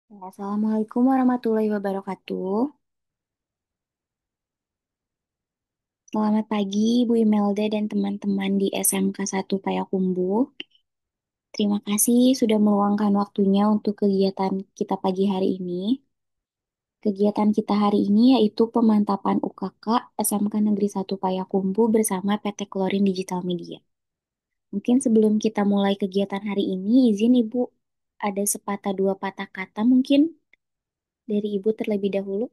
Assalamualaikum warahmatullahi wabarakatuh. Selamat pagi, Bu Imelda dan teman-teman di SMK 1 Payakumbuh. Terima kasih sudah meluangkan waktunya untuk kegiatan kita pagi hari ini. Kegiatan kita hari ini yaitu pemantapan UKK SMK Negeri 1 Payakumbuh bersama PT Klorin Digital Media. Mungkin sebelum kita mulai kegiatan hari ini, izin Ibu ada sepatah dua patah kata mungkin dari Ibu terlebih dahulu.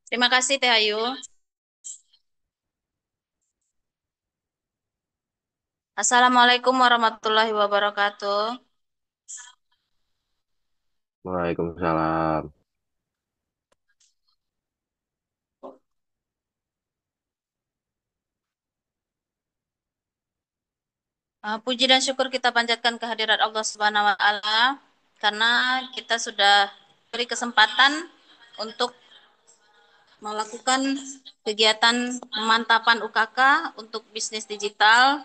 Terima kasih Teh Ayu. Assalamualaikum warahmatullahi wabarakatuh. Waalaikumsalam. Puji dan syukur kita panjatkan kehadirat Allah Subhanahu wa taala karena kita sudah beri kesempatan untuk melakukan kegiatan pemantapan UKK untuk bisnis digital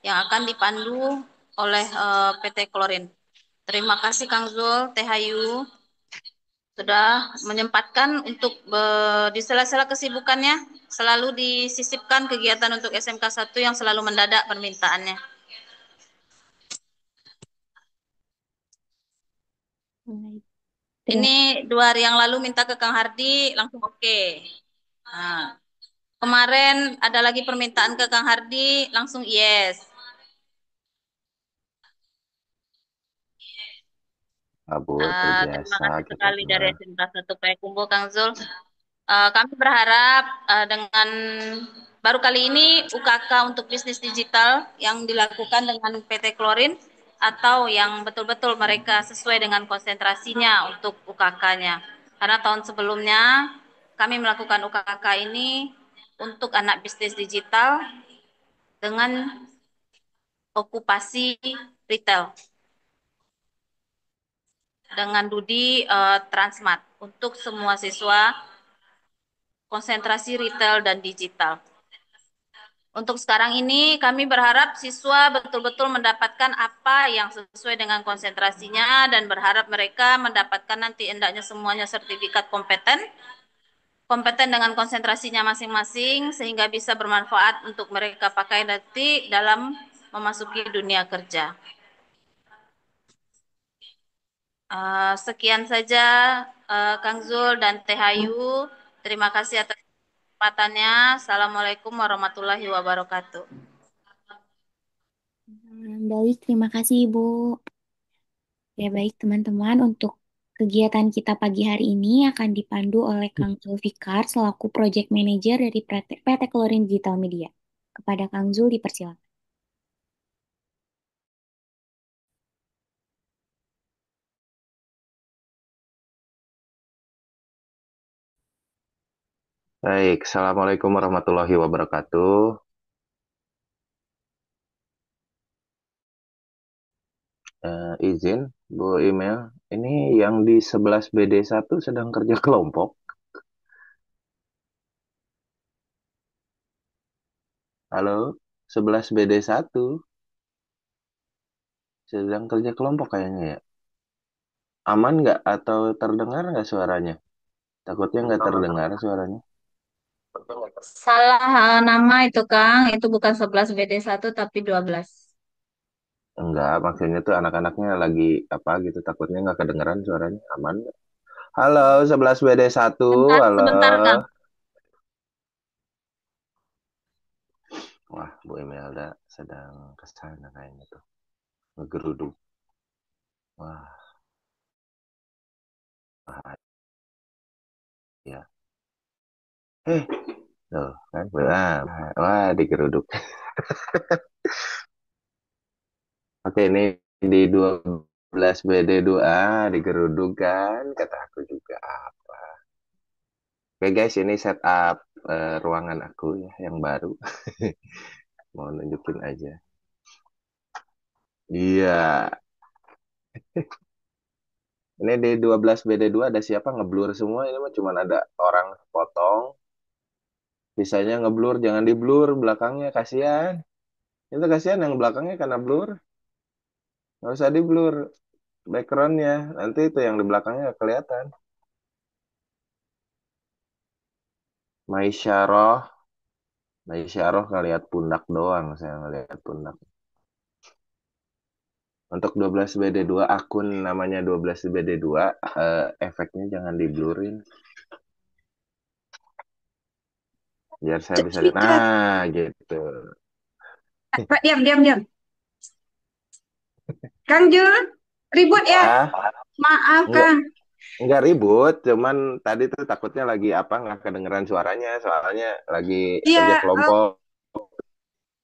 yang akan dipandu oleh PT Klorin. Terima kasih Kang Zul, Teh Ayu sudah menyempatkan untuk di sela-sela kesibukannya selalu disisipkan kegiatan untuk SMK 1 yang selalu mendadak permintaannya. Baik. Terima Ini 2 hari yang lalu minta ke Kang Hardi langsung oke. Nah, kemarin ada lagi permintaan ke Kang Hardi langsung yes. Luar Terima biasa kasih kita sekali dari teman. SMK 1 Payakumbuh Kang Zul. Kami berharap dengan baru kali ini UKK untuk bisnis digital yang dilakukan dengan PT Klorin atau yang betul-betul mereka sesuai dengan konsentrasinya untuk UKK-nya. Karena tahun sebelumnya kami melakukan UKK ini untuk anak bisnis digital dengan okupasi retail dengan Dudi Transmart untuk semua siswa konsentrasi retail dan digital. Untuk sekarang ini kami berharap siswa betul-betul mendapatkan apa yang sesuai dengan konsentrasinya dan berharap mereka mendapatkan nanti hendaknya semuanya sertifikat kompeten, kompeten dengan konsentrasinya masing-masing sehingga bisa bermanfaat untuk mereka pakai nanti dalam memasuki dunia kerja. Sekian saja Kang Zul dan Teh Ayu. Terima kasih atas kesempatannya. Assalamualaikum warahmatullahi wabarakatuh. Baik, terima kasih Ibu. Ya baik teman-teman, untuk kegiatan kita pagi hari ini akan dipandu oleh Kang Zulfikar selaku Project Manager dari PT Klorin Digital Media. Kepada Kang Zul dipersilakan. Baik, Assalamualaikum warahmatullahi wabarakatuh. Izin, Bu Email. Ini yang di 11BD1 sedang kerja kelompok. Halo, 11BD1 sedang kerja kelompok kayaknya ya. Aman nggak atau terdengar nggak suaranya? Takutnya nggak terdengar suaranya. Salah nama itu Kang, itu bukan 11 BD1 tapi 12. Enggak, maksudnya tuh anak-anaknya lagi apa gitu. Takutnya nggak kedengeran suaranya. Aman nggak? Halo, 11BD1. Sebentar, Halo. sebentar Kang. Wah, Bu Imelda sedang ke sana kayaknya tuh. Ngegeruduk. Wah, bahaya. Tuh, kan? Wah, digeruduk. Oke, ini di 12BD2 digeruduk kan? Kata aku juga apa. Oke guys, ini setup ruangan aku ya, yang baru. Mau nunjukin aja. Iya, Ini di 12 BD2 ada siapa ngeblur semua. Ini mah cuman ada orang potong. Sisanya ngeblur. Jangan diblur belakangnya. Kasihan. Itu kasihan yang belakangnya karena blur. Nggak usah diblur backgroundnya. Nanti itu yang di belakangnya kelihatan. Maisyarah. Maisyarah ngeliat pundak doang. Saya ngeliat pundak. Untuk 12 BD2 akun namanya 12 BD2 efeknya jangan diblurin biar saya bisa lihat. Speaker. Nah, gitu. Pak, diam, diam, diam. Kang Jul, ribut ya? Ah, Maaf, enggak Kang. enggak ribut, cuman tadi tuh takutnya lagi apa nggak kedengeran suaranya, soalnya lagi Iya, kerja kelompok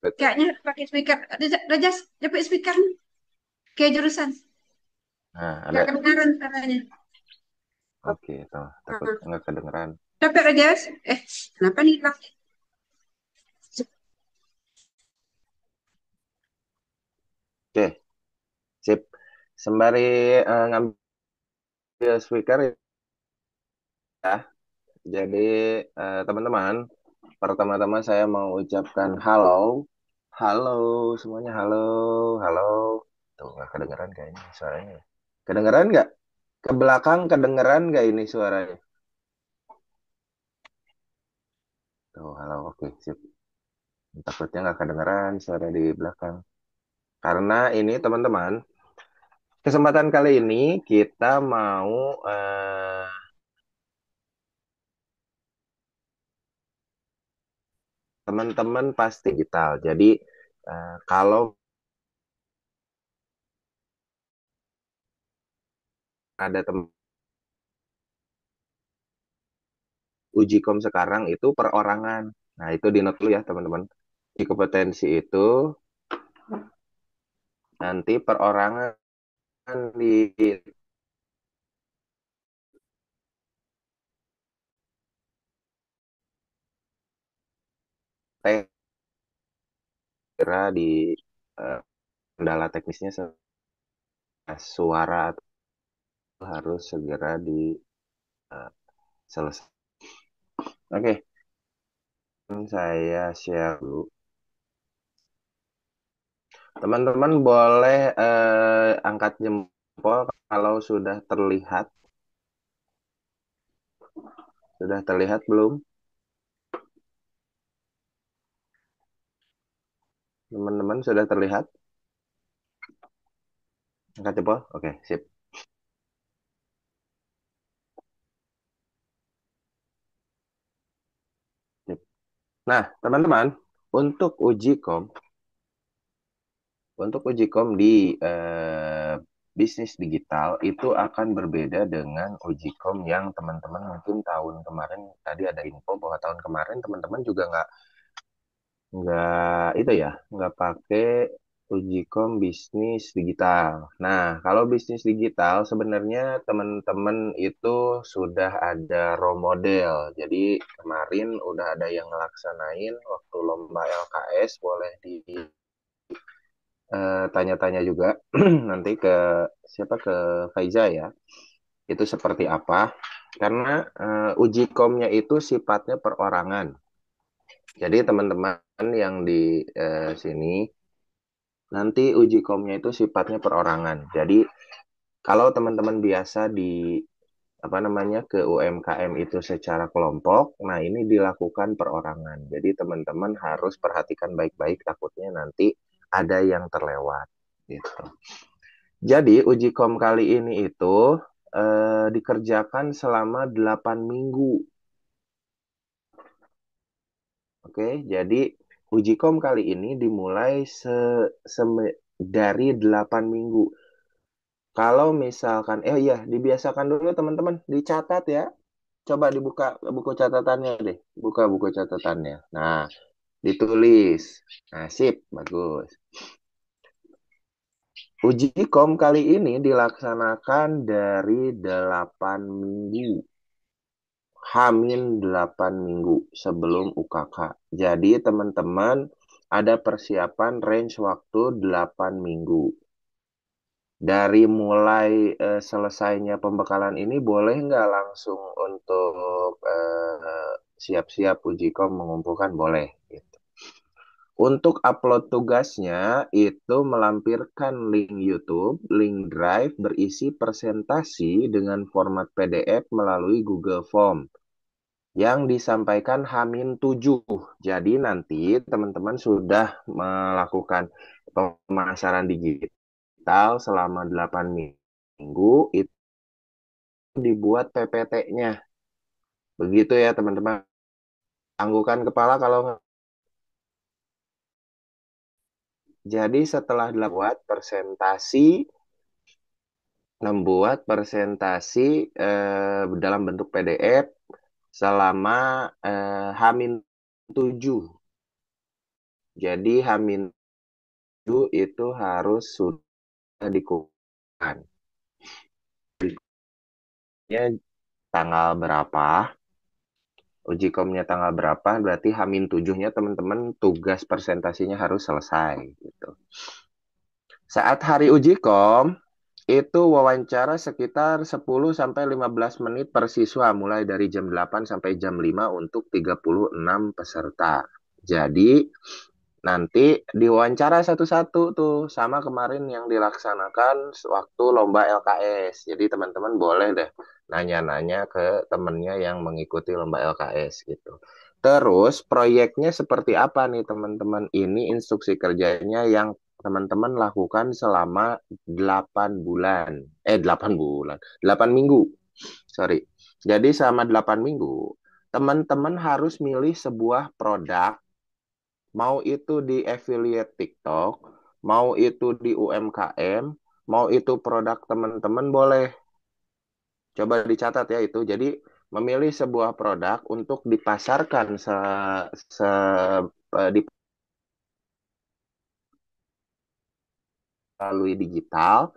gitu. kayaknya pakai speaker. Rajas, dapat speaker. Kayak jurusan. Nah, Gak ada kedengaran suaranya. oke tuh, takut Nah, nggak kedengeran. dapat Rajas? Kenapa nih, Bang? Oke, sip. Sembari ngambil speaker ya. Jadi teman-teman, pertama-tama saya mau ucapkan halo. Halo semuanya, halo, halo. Tuh nggak kedengeran kayaknya suaranya. Kedengeran nggak? Ke belakang kedengeran nggak ini suaranya? Tuh, halo, oke, sip. Takutnya nggak kedengeran suara di belakang. Karena ini teman-teman, kesempatan kali ini kita mau teman-teman pasti digital. Jadi kalau ada uji kom sekarang itu perorangan. Nah, itu di note dulu ya, teman-teman. Di kompetensi itu nanti perorangan di tes segera di eh, kendala teknisnya suara harus segera diselesaikan. Oke, saya share dulu. Teman-teman boleh angkat jempol kalau sudah terlihat. Sudah terlihat belum? Teman-teman sudah terlihat? Angkat jempol? Oke, sip. Sip. Nah, teman-teman, untuk uji kom, di bisnis digital itu akan berbeda dengan uji kom yang teman-teman mungkin tahun kemarin tadi ada info bahwa tahun kemarin teman-teman juga nggak itu ya nggak pakai uji kom bisnis digital. Nah, kalau bisnis digital sebenarnya teman-teman itu sudah ada role model. Jadi kemarin udah ada yang ngelaksanain waktu lomba LKS, boleh ditanya-tanya juga nanti ke siapa ke Faiza ya. Itu seperti apa? Karena uji komnya itu sifatnya perorangan. Jadi teman-teman yang di sini nanti uji komnya itu sifatnya perorangan. Jadi kalau teman-teman biasa di apa namanya ke UMKM itu secara kelompok, nah ini dilakukan perorangan. Jadi teman-teman harus perhatikan baik-baik takutnya nanti ada yang terlewat gitu. Jadi uji kom kali ini itu dikerjakan selama 8 minggu. Oke, jadi uji kom kali ini dimulai dari 8 minggu. Kalau misalkan, iya, dibiasakan dulu teman-teman, dicatat ya. Coba dibuka buku catatannya deh. Buka buku catatannya. Nah, ditulis. Nah, sip, bagus. Uji kom kali ini dilaksanakan dari 8 minggu. Hamin 8 minggu sebelum UKK. Jadi teman-teman ada persiapan range waktu 8 minggu. Dari mulai selesainya pembekalan ini boleh nggak langsung untuk siap-siap uji kom mengumpulkan boleh gitu. Untuk upload tugasnya itu melampirkan link YouTube, link Drive berisi presentasi dengan format PDF melalui Google Form yang disampaikan H-7. Jadi nanti teman-teman sudah melakukan pemasaran digital selama 8 minggu, itu dibuat PPT-nya. Begitu ya teman-teman. Tangguhkan kepala kalau nggak. Jadi setelah dibuat presentasi, membuat presentasi dalam bentuk PDF selama H-7. Jadi H-7 itu harus sudah dikumpulkan. Ya, tanggal berapa, uji komnya tanggal berapa, berarti H-7-nya teman-teman tugas presentasinya harus selesai gitu. Saat hari uji kom, itu wawancara sekitar 10 sampai 15 menit per siswa mulai dari jam 8 sampai jam 5 untuk 36 peserta. Jadi nanti diwawancara satu-satu tuh sama kemarin yang dilaksanakan waktu lomba LKS. Jadi teman-teman boleh deh nanya-nanya ke temennya yang mengikuti lomba LKS gitu. Terus proyeknya seperti apa nih teman-teman? Ini instruksi kerjanya yang teman-teman lakukan selama 8 bulan. 8 bulan. 8 minggu. Sorry. Jadi selama 8 minggu, teman-teman harus milih sebuah produk, mau itu di affiliate TikTok, mau itu di UMKM, mau itu produk teman-teman boleh. Coba dicatat ya itu. Jadi memilih sebuah produk untuk dipasarkan se, melalui digital,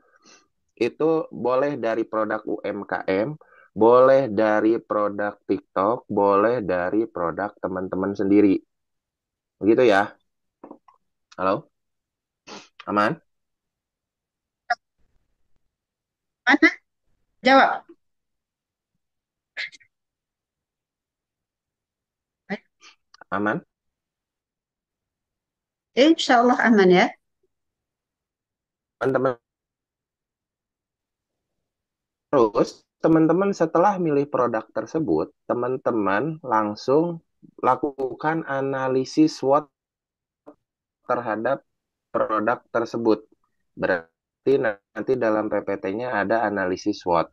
itu boleh dari produk UMKM, boleh dari produk TikTok, boleh dari produk teman-teman sendiri. Begitu ya? Halo? Aman? Mana? Jawab. Aman? Insya Allah aman ya. Teman-teman. Terus, teman-teman setelah milih produk tersebut, teman-teman langsung lakukan analisis SWOT terhadap produk tersebut. Berarti nanti dalam PPT-nya ada analisis SWOT,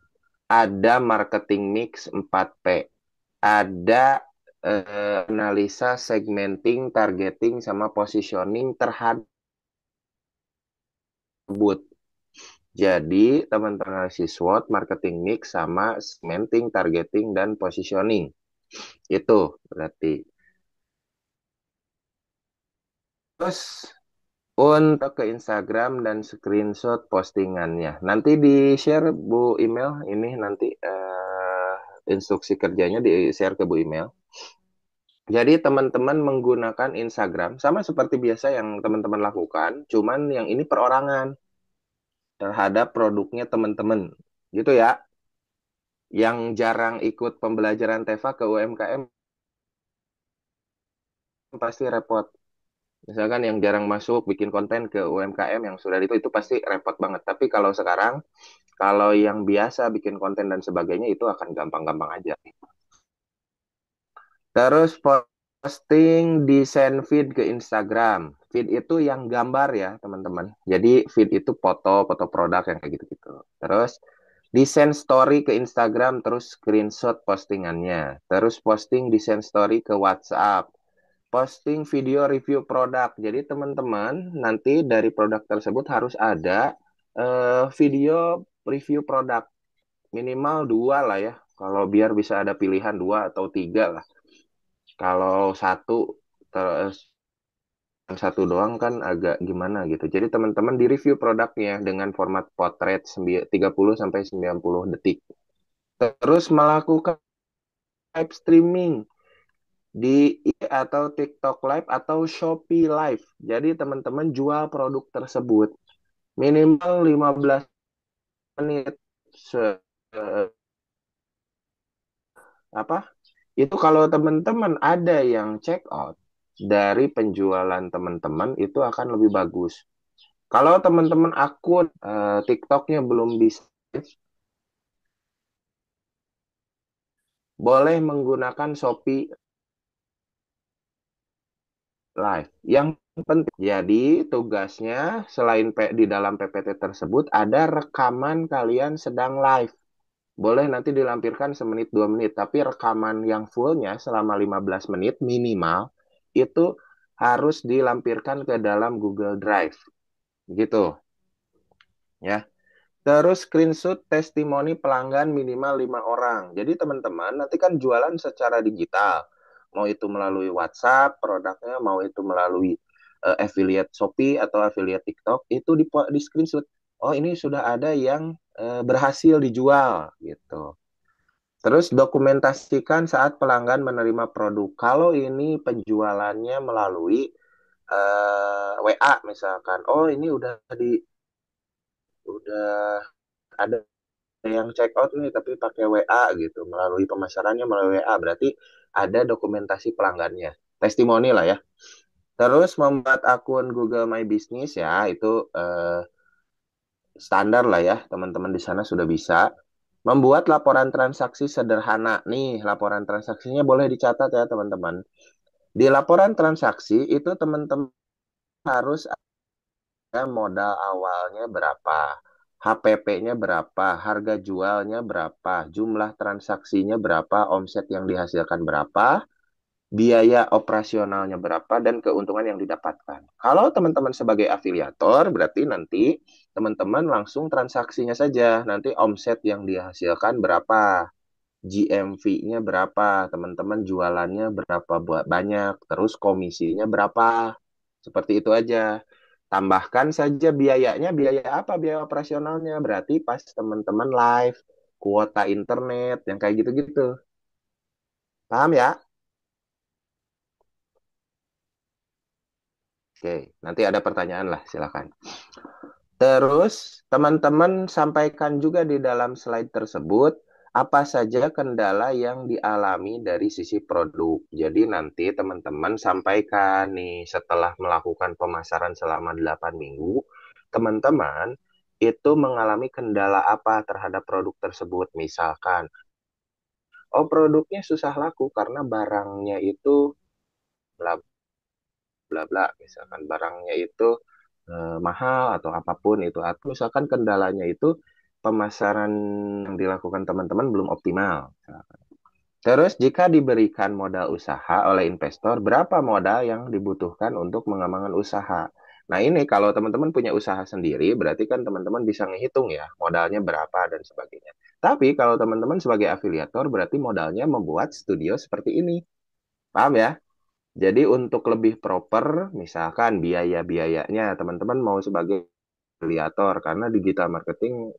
ada marketing mix 4P, ada analisa segmenting, targeting, sama positioning terhadap. Jadi, teman-teman analisis SWOT, marketing mix, sama segmenting, targeting, dan positioning. Itu berarti. Terus, untuk ke Instagram dan screenshot postingannya. Nanti di-share Bu Email, ini nanti instruksi kerjanya di-share ke Bu Email. Jadi teman-teman menggunakan Instagram sama seperti biasa yang teman-teman lakukan, cuman yang ini perorangan terhadap produknya teman-teman. Gitu ya. Yang jarang ikut pembelajaran TEFA ke UMKM pasti repot. Misalkan yang jarang masuk bikin konten ke UMKM yang sudah itu pasti repot banget. Tapi kalau sekarang, kalau yang biasa bikin konten dan sebagainya itu akan gampang-gampang aja. Terus posting desain feed ke Instagram. Feed itu yang gambar ya, teman-teman. Jadi feed itu foto-foto produk yang kayak gitu-gitu. Terus desain story ke Instagram, terus screenshot postingannya. Terus posting desain story ke WhatsApp. Posting video review produk. Jadi teman-teman nanti dari produk tersebut harus ada video review produk. Minimal 2 lah ya. Kalau biar bisa ada pilihan 2 atau 3 lah. Kalau terus yang satu doang kan agak gimana gitu. Jadi teman-teman di review produknya dengan format potret 30 sampai 90 detik. Terus melakukan live streaming di IG atau TikTok Live atau Shopee Live. Jadi teman-teman jual produk tersebut minimal 15 menit apa itu kalau teman-teman ada yang check out dari penjualan teman-teman itu akan lebih bagus. Kalau teman-teman akun TikToknya belum bisa, boleh menggunakan Shopee Live. Yang penting, jadi tugasnya selain di dalam PPT tersebut ada rekaman kalian sedang live. Boleh nanti dilampirkan semenit 2 menit, tapi rekaman yang fullnya selama 15 menit minimal itu harus dilampirkan ke dalam Google Drive. Gitu ya. Terus screenshot testimoni pelanggan minimal 5 orang. Jadi teman-teman nanti kan jualan secara digital. Mau itu melalui WhatsApp, produknya mau itu melalui affiliate Shopee atau affiliate TikTok, itu di screenshot. Oh ini sudah ada yang berhasil dijual gitu. Terus dokumentasikan saat pelanggan menerima produk. Kalau ini penjualannya melalui WA misalkan. Oh ini udah ada yang check out nih tapi pakai WA gitu, melalui pemasarannya melalui WA, berarti ada dokumentasi pelanggannya, testimoni lah ya. Terus membuat akun Google My Business ya, itu standar lah ya, teman-teman di sana sudah bisa. Membuat laporan transaksi sederhana. Nih, laporan transaksinya boleh dicatat ya teman-teman. Di laporan transaksi itu teman-teman harus ada modal awalnya berapa, HPP-nya berapa, harga jualnya berapa, jumlah transaksinya berapa, omset yang dihasilkan berapa, biaya operasionalnya berapa, dan keuntungan yang didapatkan. Kalau teman-teman sebagai afiliator, berarti nanti teman-teman langsung transaksinya saja. Nanti omset yang dihasilkan berapa, GMV-nya berapa, teman-teman jualannya berapa banyak, terus komisinya berapa. Seperti itu aja. Tambahkan saja biayanya, biaya apa? Biaya operasionalnya. Berarti pas teman-teman live, kuota internet, yang kayak gitu-gitu. Paham ya? Oke, nanti ada pertanyaan lah, silakan. Terus, teman-teman sampaikan juga di dalam slide tersebut apa saja kendala yang dialami dari sisi produk. Jadi nanti teman-teman sampaikan nih setelah melakukan pemasaran selama 8 minggu, teman-teman itu mengalami kendala apa terhadap produk tersebut. Misalkan, oh produknya susah laku karena barangnya itu bla bla bla. Misalkan barangnya itu mahal atau apapun itu. Atau misalkan kendalanya itu pemasaran yang dilakukan teman-teman belum optimal. Terus jika diberikan modal usaha oleh investor, berapa modal yang dibutuhkan untuk mengembangkan usaha? Nah ini kalau teman-teman punya usaha sendiri, berarti kan teman-teman bisa ngehitung ya modalnya berapa dan sebagainya. Tapi kalau teman-teman sebagai afiliator, berarti modalnya membuat studio seperti ini. Paham ya? Jadi untuk lebih proper, misalkan biaya-biayanya, teman-teman mau sebagai afiliator, karena digital marketing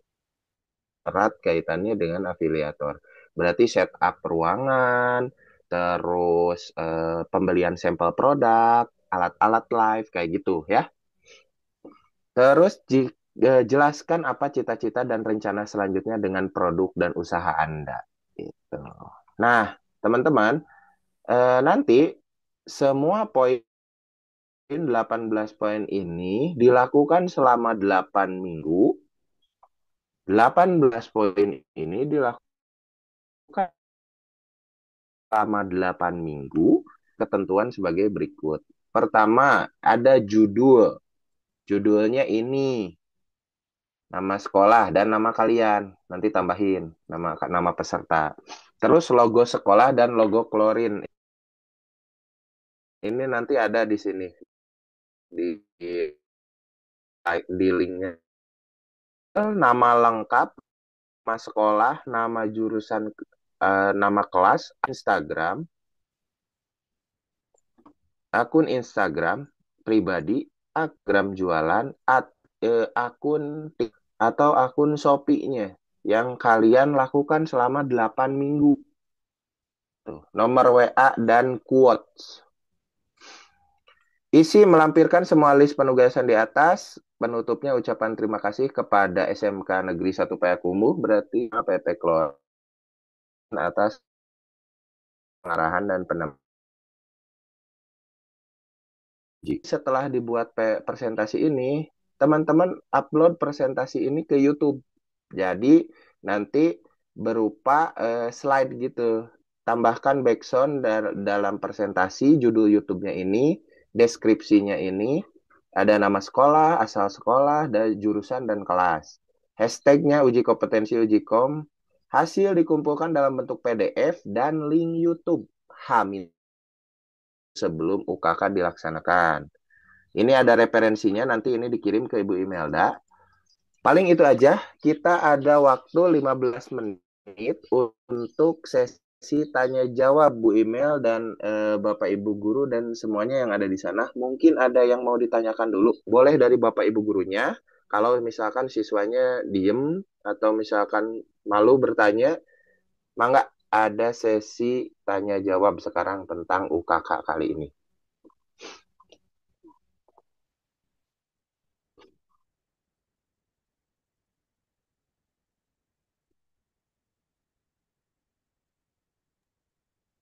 erat kaitannya dengan afiliator. Berarti setup ruangan, terus pembelian sampel produk, alat-alat live, kayak gitu ya. Terus jelaskan apa cita-cita dan rencana selanjutnya dengan produk dan usaha Anda. Gitu. Nah, teman-teman, nanti semua poin 18 poin ini dilakukan selama 8 minggu. 18 poin ini dilakukan selama 8 minggu, ketentuan sebagai berikut. Pertama, ada judul. Judulnya ini, nama sekolah dan nama kalian. Nanti tambahin nama peserta. Terus logo sekolah dan logo klorin. Ini nanti ada di sini di linknya. Nama lengkap, nama sekolah, nama jurusan, nama kelas, Instagram, akun Instagram pribadi, akun jualan, akun atau akun Shopee-nya yang kalian lakukan selama 8 minggu. Tuh, nomor WA dan quotes. Isi melampirkan semua list penugasan di atas. penutupnya ucapan terima kasih kepada SMK Negeri 1 Payakumbuh, berarti PT Kelor atas pengarahan dan pendampingan. Setelah dibuat presentasi ini, teman-teman upload presentasi ini ke YouTube. Jadi nanti berupa slide gitu. Tambahkan background dalam presentasi, judul YouTube-nya ini, deskripsinya ini, ada nama sekolah, asal sekolah, dan jurusan dan kelas. Hashtagnya uji kompetensi ujikom. Hasil dikumpulkan dalam bentuk PDF dan link YouTube. Hamil sebelum UKK dilaksanakan. Ini ada referensinya, nanti ini dikirim ke Ibu Imelda. Paling itu aja, kita ada waktu 15 menit untuk sesi tanya jawab Bu Imel dan Bapak Ibu guru dan semuanya yang ada di sana. Mungkin ada yang mau ditanyakan dulu. Boleh dari Bapak Ibu gurunya. Kalau misalkan siswanya diem atau misalkan malu bertanya, mangga ada sesi tanya jawab sekarang tentang UKK kali ini.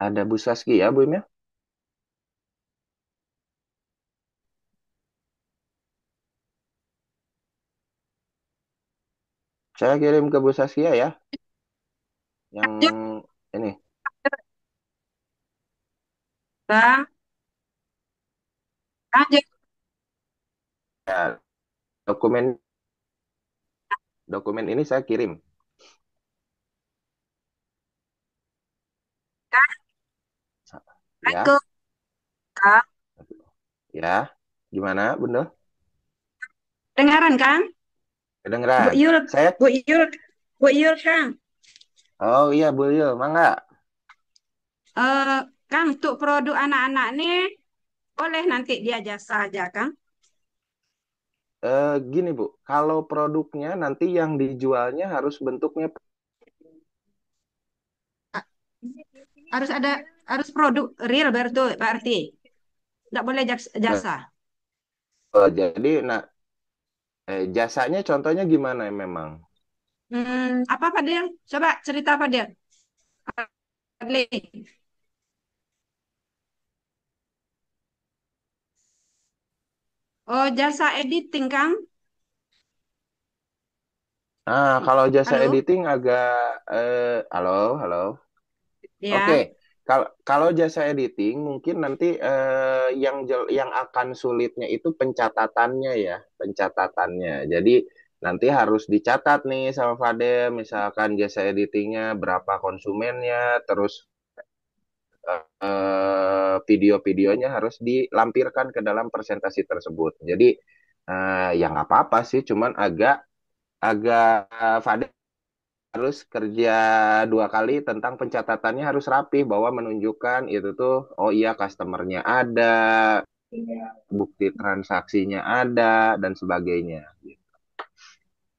Ada Bu Saski ya, Bu Imel? Saya kirim ke Bu Saskia ya, yang Ya, ini. Kang, Kang, Ya, dokumen dokumen ini saya kirim. Ya, Assalamualaikum, Kang. ya. Gimana, Bunda? Dengaran, Kang? Bu Kedengeran. Yul, Saya, Bu Yul, Bu Yul, Kang. oh iya, Bu Yul, mangga. Eh, Kang, untuk produk anak-anak nih, boleh nanti dia jasa aja, Kang. Gini, Bu. Kalau produknya nanti yang dijualnya harus bentuknya. A- Harus ada, harus produk real berarti. Nggak boleh jasa. Jadi, nah, jasanya contohnya gimana memang? Apa Fadil? Coba cerita Fadil. Fadli. Oh, jasa editing, Kang. Ah, kalau jasa Halo? editing agak, halo, halo. Oke, Ya. kalau jasa editing mungkin nanti yang akan sulitnya itu pencatatannya ya, pencatatannya. Jadi nanti harus dicatat nih sama Fadel, misalkan jasa editingnya berapa konsumennya, terus video-videonya harus dilampirkan ke dalam presentasi tersebut. Jadi ya nggak apa-apa sih, cuman agak agak Fadel harus kerja 2 kali tentang pencatatannya harus rapi bahwa menunjukkan itu tuh oh iya customernya ada, bukti transaksinya ada dan sebagainya.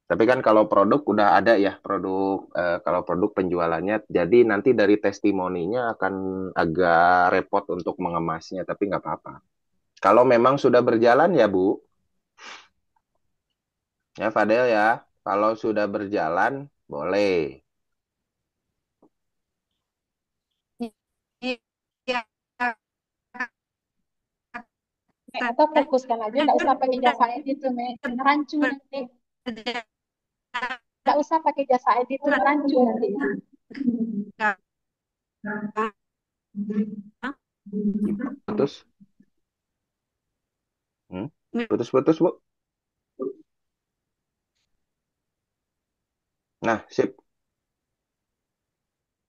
Tapi kan kalau produk udah ada ya kalau produk penjualannya, jadi nanti dari testimoninya akan agak repot untuk mengemasnya, tapi nggak apa-apa. Kalau memang sudah berjalan ya Bu, ya Fadel ya, kalau sudah berjalan boleh. Iya. Atau fokuskan aja, nggak usah pakai jasa edit tuh, rancu nanti. Nggak usah pakai jasa edit tuh, rancu nanti. Putus, hmm? Putus-putus Bu. Nah, sip.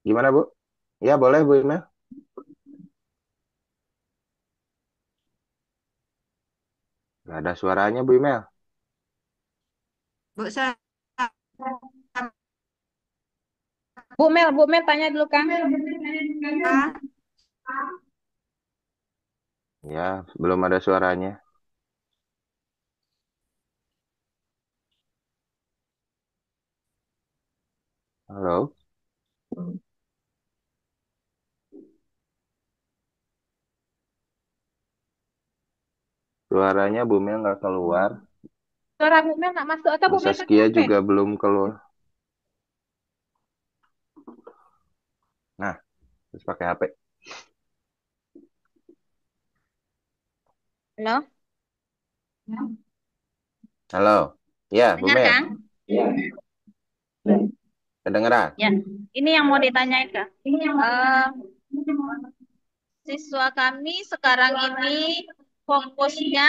Gimana, Bu? Ya, boleh, Bu Ina. Gak ada suaranya, Bu Imel. Bu, saya Bu Mel tanya dulu kan. Ya, belum ada suaranya. Halo? Suaranya Bu Mel nggak keluar. Suara Bu Mel nggak masuk atau Bu Bu Mel pakai Saskia HP? juga belum keluar. Nah, terus pakai HP. Halo, Halo. Ya, Bu dengar Mel. Kang? Kedengeran? Ya, ini yang mau ditanyain Kang. Siswa kami sekarang ini fokusnya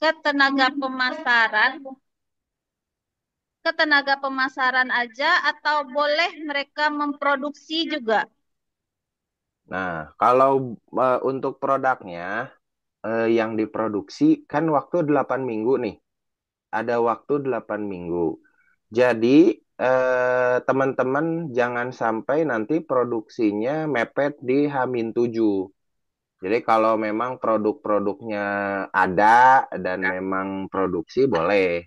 ke tenaga pemasaran aja atau boleh mereka memproduksi juga? Nah, kalau untuk produknya yang diproduksi kan waktu 8 minggu nih. Ada waktu 8 minggu. Jadi, teman-teman jangan sampai nanti produksinya mepet di H-7. Jadi kalau memang produk-produknya ada dan memang produksi boleh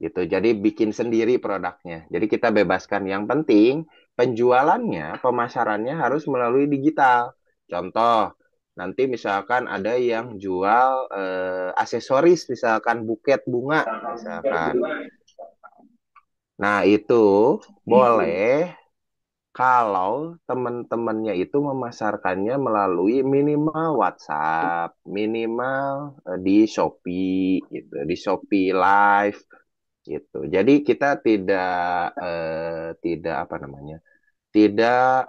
gitu. Jadi bikin sendiri produknya. Jadi kita bebaskan. Yang penting penjualannya, pemasarannya harus melalui digital. Contoh, nanti misalkan ada yang jual aksesoris, misalkan buket bunga, misalkan. Nah, itu boleh kalau teman-temannya itu memasarkannya melalui minimal WhatsApp, minimal di Shopee gitu, di Shopee Live gitu. Jadi kita tidak apa namanya? Tidak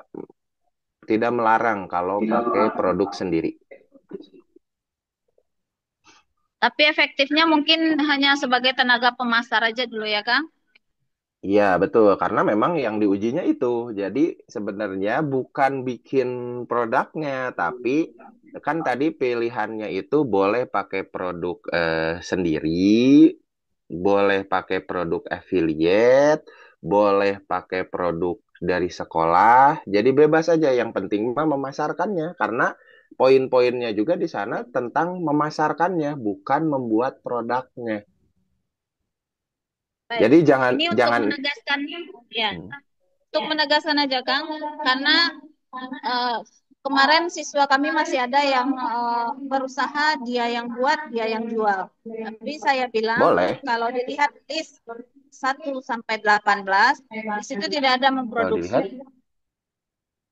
tidak melarang kalau pakai produk sendiri. Tapi efektifnya mungkin hanya sebagai tenaga pemasar aja dulu ya, Kang? Iya, betul. Karena memang yang diujinya itu. Jadi sebenarnya bukan bikin produknya, tapi kan tadi pilihannya itu boleh pakai produk sendiri, boleh pakai produk affiliate, boleh pakai produk dari sekolah. Jadi bebas aja. Yang penting mah memasarkannya. Karena poin-poinnya juga di sana tentang memasarkannya, bukan membuat produknya. Baik. Jadi jangan Ini untuk jangan menegaskan, ya, hmm, untuk menegaskan aja, Kang, karena eh, kemarin siswa kami masih ada yang berusaha dia yang buat, dia yang jual. Tapi saya bilang boleh. kalau dilihat list 1 sampai 18, di situ tidak ada Kalau memproduksi. dilihat,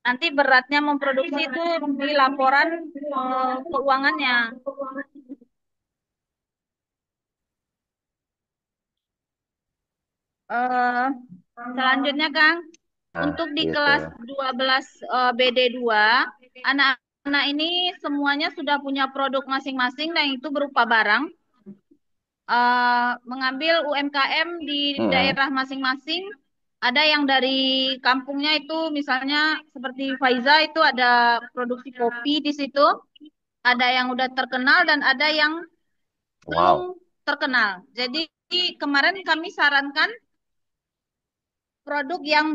Nanti beratnya memproduksi itu di laporan keuangannya. Eh, Selanjutnya, Kang, nah untuk di gitu. kelas 12 BD2, anak-anak ini semuanya sudah punya produk masing-masing dan itu berupa barang. Mengambil UMKM di Mm-mm. daerah masing-masing. Ada yang dari kampungnya itu misalnya seperti Faiza itu ada produksi kopi di situ. Ada yang udah terkenal dan ada yang belum Wow. terkenal. Jadi kemarin kami sarankan produk yang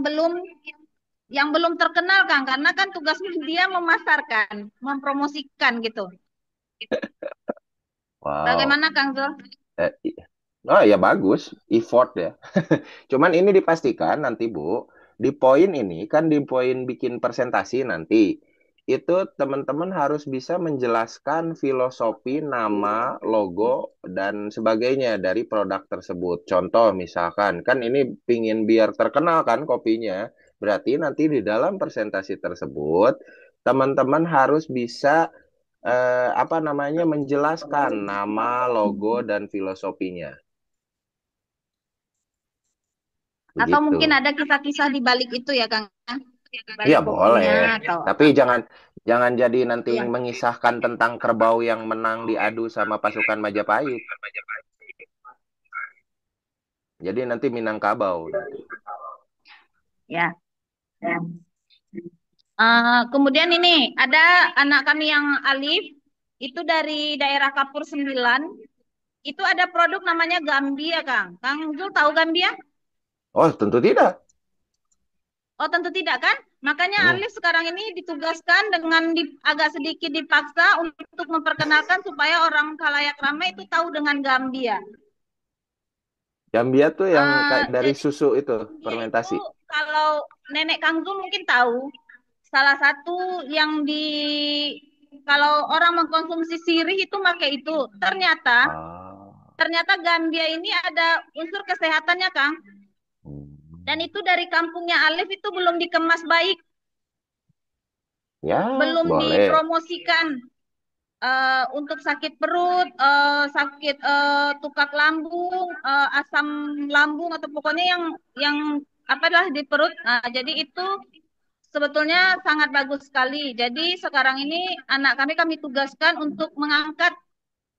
belum terkenal Kang, karena kan tugasnya dia memasarkan, mempromosikan gitu. Wow. Bagaimana Kang Zul? Eh, i- oh ya bagus, effort ya. Cuman ini dipastikan nanti Bu, di poin ini kan di poin bikin presentasi nanti. Itu teman-teman harus bisa menjelaskan filosofi, nama, logo, dan sebagainya dari produk tersebut. Contoh misalkan, kan ini pingin biar terkenal kan kopinya. Berarti nanti di dalam presentasi tersebut, teman-teman harus bisa apa namanya menjelaskan nama, logo, dan filosofinya. Atau Begitu. mungkin ada kisah-kisah di balik itu ya Kang? Di Iya balik boleh, kopinya atau tapi apa? jangan jangan jadi nanti Iya. mengisahkan tentang kerbau yang menang diadu sama pasukan Majapahit. Jadi nanti Minangkabau nanti. Ya. Kemudian ini ada anak kami yang Alif itu dari daerah Kapur 9. Itu ada produk namanya Gambia, Kang. Kang Zul tahu Gambia? Oh tentu tidak. Oh, tentu tidak kan? Makanya Hmm. Alif sekarang ini ditugaskan dengan agak sedikit dipaksa untuk memperkenalkan supaya orang khalayak ramai itu tahu dengan Gambia. Gambia tuh yang kayak dari Jadi susu itu dia itu fermentasi. kalau nenek Kang Zul mungkin tahu salah satu yang kalau orang mengkonsumsi sirih itu pakai itu. Ternyata Ah. ternyata Gambia ini ada unsur kesehatannya, Kang. Dan itu dari kampungnya Alif itu belum dikemas baik, Ya, belum boleh. dipromosikan untuk sakit perut, sakit tukak lambung, asam lambung atau pokoknya yang apalah di perut. Nah, jadi itu sebetulnya sangat bagus sekali. Jadi sekarang ini anak kami tugaskan untuk mengangkat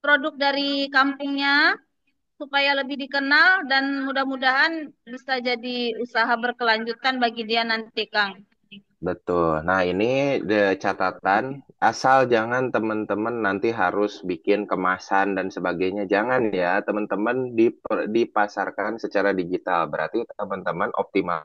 produk dari kampungnya supaya lebih dikenal dan mudah-mudahan bisa jadi usaha berkelanjutan bagi dia nanti, Kang. Betul. Nah, ini catatan, asal jangan teman-teman nanti harus bikin kemasan dan sebagainya. Jangan ya, teman-teman dipasarkan secara digital. Berarti teman-teman optimal